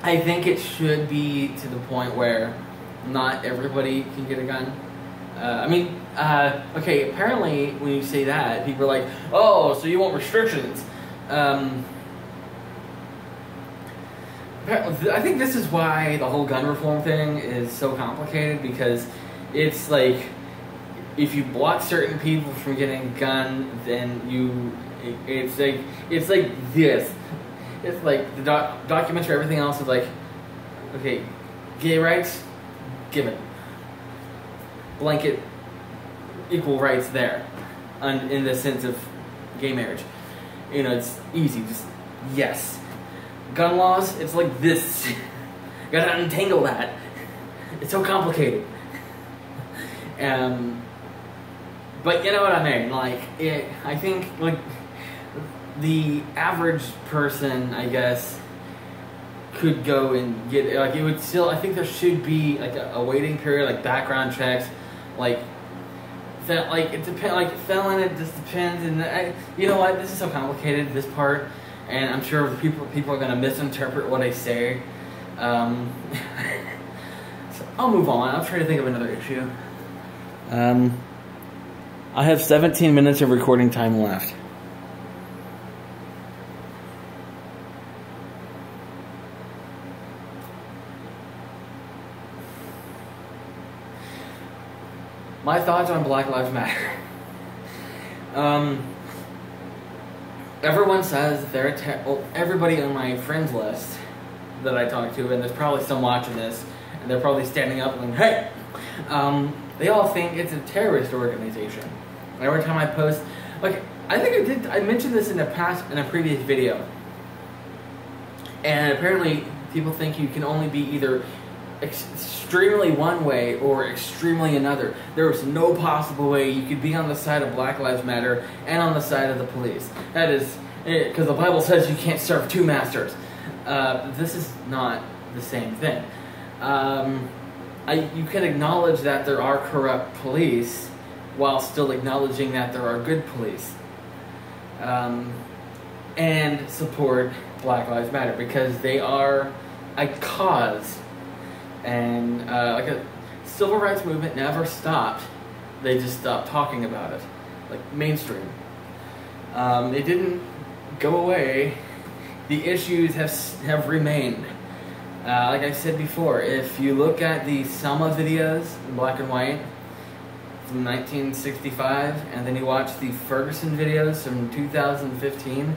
I think it should be to the point where not everybody can get a gun. Okay, apparently when you say that, people are like, oh, so you want restrictions. I think this is why the whole gun reform thing is so complicated, because it's like, if you block certain people from getting a gun, then it's like this. It's like the documentary, everything else is like, okay, gay rights, given. Blanket, equal rights there, in the sense of gay marriage. You know, it's easy, just yes. Gun laws, it's like this. Gotta untangle that. It's so complicated. But you know what I mean? Like, I think, like, the average person, I guess, could go and get, like, it would still, I think there should be, like, a waiting period, like, background checks, like, it depends, like, felon, it just depends, and you know what, this is so complicated, this part, and I'm sure people are going to misinterpret what I say, so I'll move on. I'll try to think of another issue. I have 17 minutes of recording time left. My thoughts on Black Lives Matter. Everyone says that they're everybody on my friends list that I talk to, and there's probably some watching this, and they're probably standing up and going, hey! They all think it's a terrorist organization. Every time I post, like, I think I mentioned this in a previous video, and apparently people think you can only be either extremely one way or extremely another. There was no possible way you could be on the side of Black Lives Matter and on the side of the police. That is, because the Bible says you can't serve two masters. This is not the same thing. You can acknowledge that there are corrupt police while still acknowledging that there are good police. And support Black Lives Matter, because they are a cause. And like a civil rights movement never stopped. They just stopped talking about it, like mainstream. It didn't go away. The issues have remained. Like I said before, if you look at the Selma videos in black and white from 1965, and then you watch the Ferguson videos from 2015,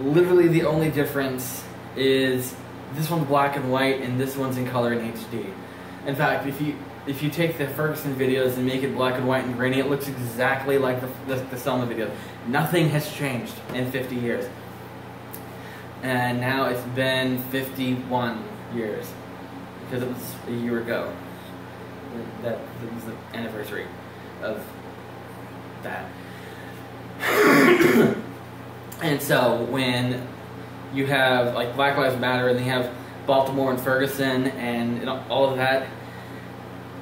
literally the only difference is this one's black and white, and this one's in color and HD. In fact, if you take the Ferguson videos and make it black and white and grainy, it looks exactly like the Selma video. Nothing has changed in 50 years. And now it's been 51 years, because it was a year ago. That was the anniversary of that. And so when you have like Black Lives Matter, and then you have Baltimore and Ferguson and all of that,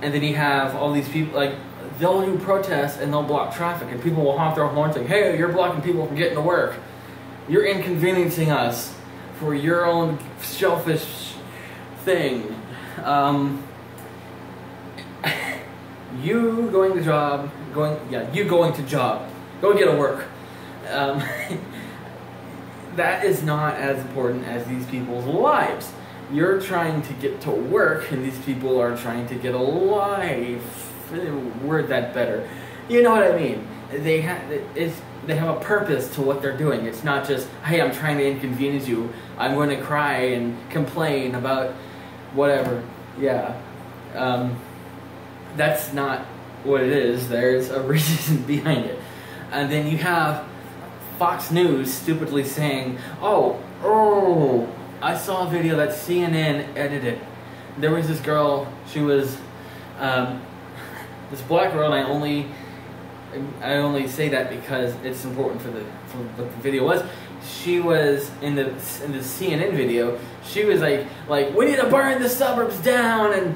and then you have all these people, like, they'll do protests and they'll block traffic, and people will honk their horns like, hey, you're blocking people from getting to work. You're inconveniencing us for your own selfish thing. You going to job, go get to work. That is not as important as these people's lives. You're trying to get to work, and these people are trying to get a life. Word that better. You know what I mean? They have a purpose to what they're doing. It's not just, hey, I'm trying to inconvenience you. I'm going to cry and complain about whatever. Yeah. That's not what it is. There's a reason behind it. And then you have Fox News stupidly saying, oh, I saw a video that CNN edited. There was this girl, she was this black girl, and I only say that because it's important for what the video was. she was in the CNN video. She was like we need to burn the suburbs down, and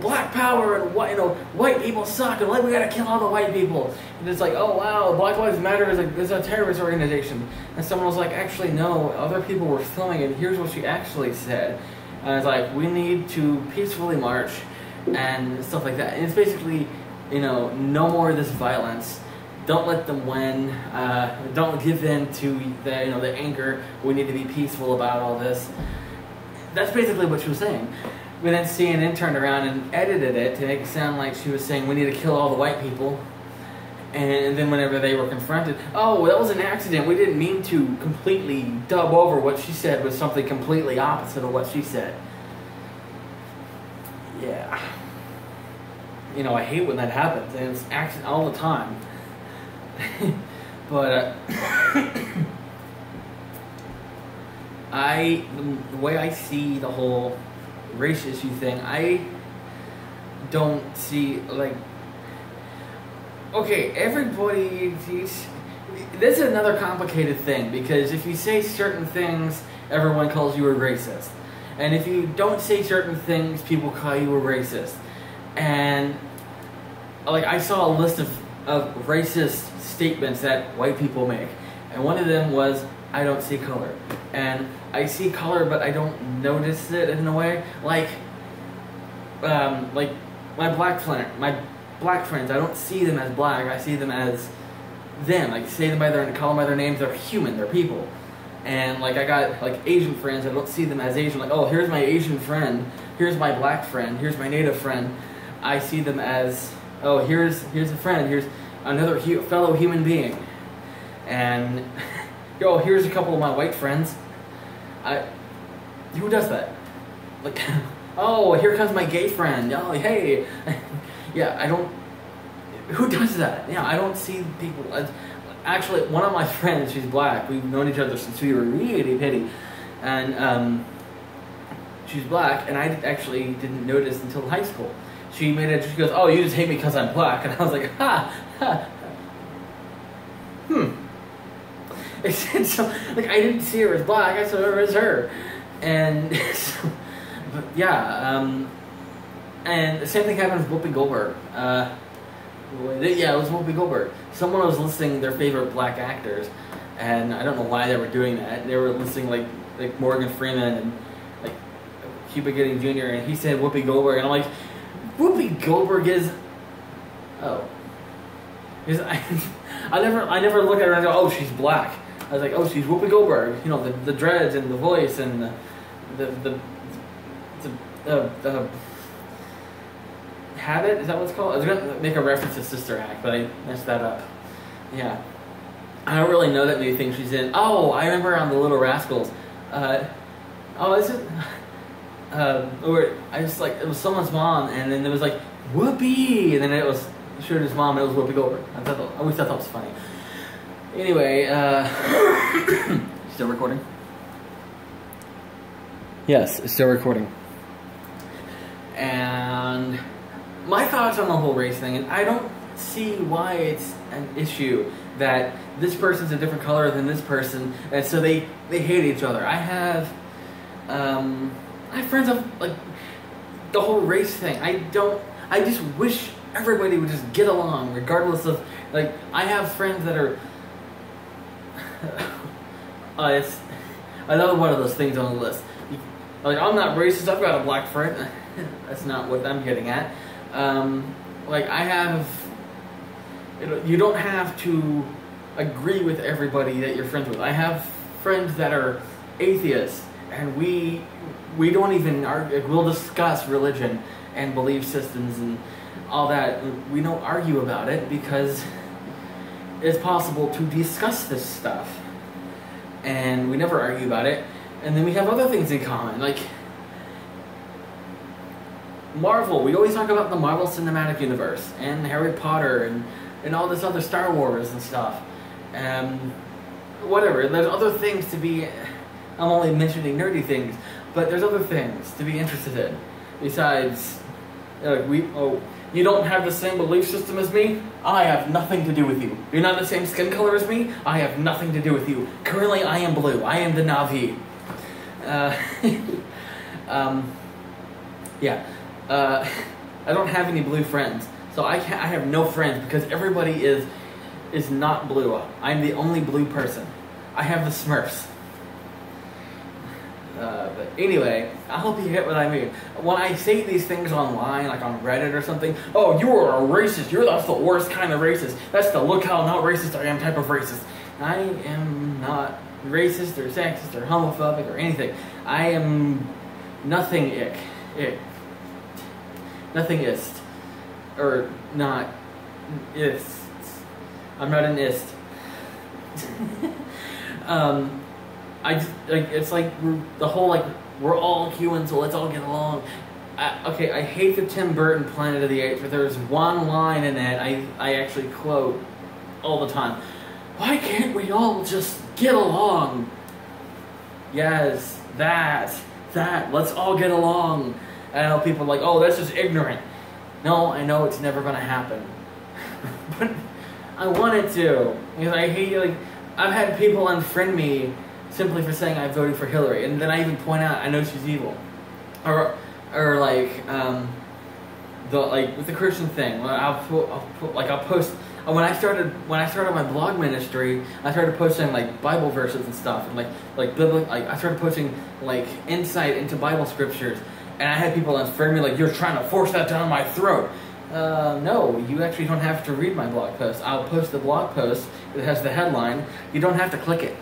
black power, and white people suck, and we gotta kill all the white people. And it's like, oh wow, Black Lives Matter is a terrorist organization. And someone was like, actually no, other people were filming it. Here's what she actually said. And it's like, we need to peacefully march and stuff like that. And it's basically, no more of this violence. Don't let them win. Don't give in to the anger. We need to be peaceful about all this. That's basically what she was saying. But then CNN turned around and edited it to make it sound like she was saying we need to kill all the white people. And then whenever they were confronted, oh, that was an accident. We didn't mean to completely dub over what she said with something completely opposite of what she said. Yeah. I hate when that happens. And it's accident all the time. But the way I see the whole race issue thing, I don't see okay, everybody. This is another complicated thing, because if you say certain things, everyone calls you a racist, and if you don't say certain things, people call you a racist. And I saw a list of racist statements that white people make, and one of them was, I don't see color. And I see color, but I don't notice it in a way. My black friends, I don't see them as black, I see them as them. Say them call them by their names. They're human, they're people. And I got Asian friends, I don't see them as Asian. Oh, here's my Asian friend, here's my black friend, here's my native friend. I see them as, oh, here's a friend, here's another fellow human being. And here's a couple of my white friends. Who does that? Oh, here comes my gay friend. Oh, hey. Yeah, I don't. Who does that? Yeah, I don't see people. Actually, one of my friends, she's black. We've known each other since we were really petty, and she's black. And I actually didn't notice until high school. She goes, "Oh, you just hate me because I'm black," and I was like, "Ha, ha, So, I didn't see her as black. I saw her as her, and so, but yeah, and the same thing happened with Whoopi Goldberg. Yeah, it was Whoopi Goldberg. Someone was listing their favorite black actors, and I don't know why they were doing that. They were listing like Morgan Freeman and Cuba Gooding Jr. and he said Whoopi Goldberg, and I'm like, Whoopi Goldberg is, I never look at her and go, oh, she's black. I was like, oh, she's Whoopi Goldberg. The dreads and the voice and the Habit, is that what it's called? I was going to make a reference to Sister Act, but I messed that up. Yeah. I don't really know that many things she's in. Oh, I remember on The Little Rascals. Is it? Or I just it was someone's mom, and then there was Whoopi, and then it was showed his mom, and it was Whoopi Goldberg. I always thought that was funny. Anyway, still recording? Yes, it's still recording. And my thoughts on the whole race thing, and I don't see why it's an issue that this person's a different color than this person, and so they hate each other. I have friends of the whole race thing. I just wish everybody would just get along, regardless of I have friends that are it's another one of those things on the list. I'm not racist, I've got a black friend. That's not what I'm getting at. I have, you don't have to agree with everybody that you're friends with. I have friends that are atheists, and we don't even argue. We'll discuss religion and belief systems and all that. We don't argue about it because it's possible to discuss this stuff, and we never argue about it. And then we have other things in common, Marvel. We always talk about the Marvel Cinematic Universe and Harry Potter and all this other Star Wars and stuff. Whatever. There's other things to be. I'm only mentioning nerdy things, but there's other things to be interested in besides You don't have the same belief system as me? I have nothing to do with you. You're not the same skin color as me? I have nothing to do with you. Currently, I am blue. I am the Na'vi. Yeah. I don't have any blue friends. So I have no friends because everybody is not blue. I'm the only blue person. I have the Smurfs. But anyway, I hope you get what I mean. When I say these things online, like on Reddit or something, oh, you are a racist. That's the worst kind of racist. That's the look how not racist I am type of racist. I am not racist or sexist or homophobic or anything. I am nothing nothing ist. Or not ist. I'm not an ist. It's like the whole we're all humans, so let's all get along. I hate the Tim Burton Planet of the Apes, but there's one line in it I actually quote all the time. Why can't we all just get along? Yes, that. Let's all get along. And I know people are like, oh, that's just ignorant. No, I know it's never gonna happen. But I want it to. Because I hate, I've had people unfriend me simply for saying I voted for Hillary, and then I even point out I know she's evil, or with the Christian thing. I'll post when I started my blog ministry. I started posting Bible verses and stuff, and I started posting insight into Bible scriptures, and I had people unfriend me you're trying to force that down my throat. No, you actually don't have to read my blog post. I'll post the blog post that has the headline. You don't have to click it.